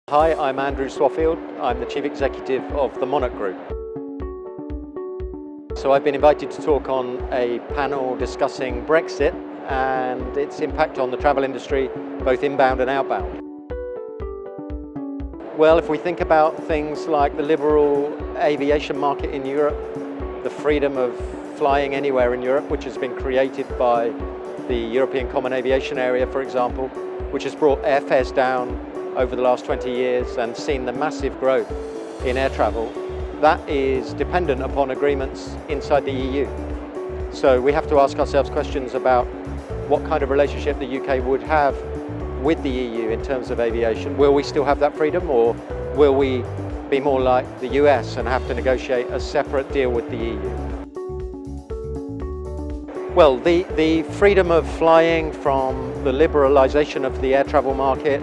Hi, I'm Andrew Swaffield. I'm the Chief Executive of the Monarch Group. So I've been invited to talk on a panel discussing Brexit and its impact on the travel industry, both inbound and outbound. Well, if we think about things like the liberal aviation market in Europe, the freedom of flying anywhere in Europe, which has been created by the European Common Aviation Area, for example, which has brought airfares down over the last 20 years and seen the massive growth in air travel, that is dependent upon agreements inside the EU. So we have to ask ourselves questions about what kind of relationship the UK would have with the EU in terms of aviation. Will we still have that freedom, or will we be more like the US and have to negotiate a separate deal with the EU? Well, the freedom of flying from the liberalisation of the air travel market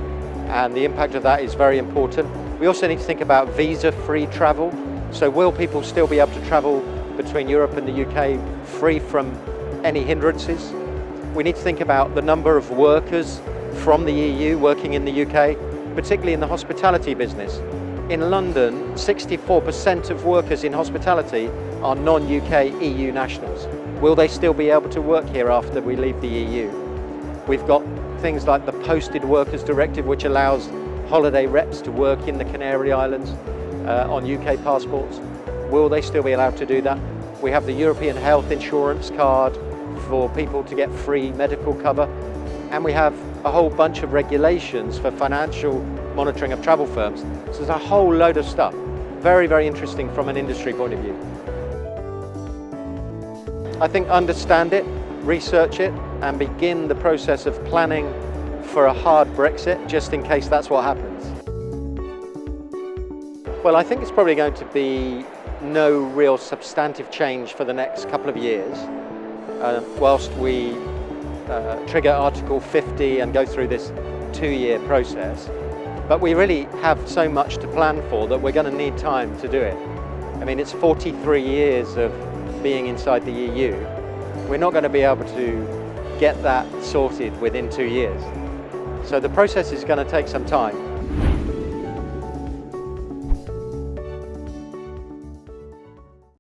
and the impact of that is very important. We also need to think about visa-free travel. So will people still be able to travel between Europe and the UK free from any hindrances? We need to think about the number of workers from the EU working in the UK, particularly in the hospitality business. In London, 64% of workers in hospitality are non-UK EU nationals. Will they still be able to work here after we leave the EU? We've got things like the Posted Workers Directive, which allows holiday reps to work in the Canary Islands on UK passports. Will they still be allowed to do that? We have the European Health Insurance Card for people to get free medical cover. And we have a whole bunch of regulations for financial monitoring of travel firms. So there's a whole load of stuff. Very, very interesting from an industry point of view. I think understand it, research it, and begin the process of planning for a hard Brexit, just in case that's what happens. Well, I think it's probably going to be no real substantive change for the next couple of years, whilst we trigger Article 50 and go through this 2-year process. But we really have so much to plan for that we're going to need time to do it. I mean, it's 43 years of being inside the EU. We're not going to be able to get that sorted within 2 years. So the process is going to take some time.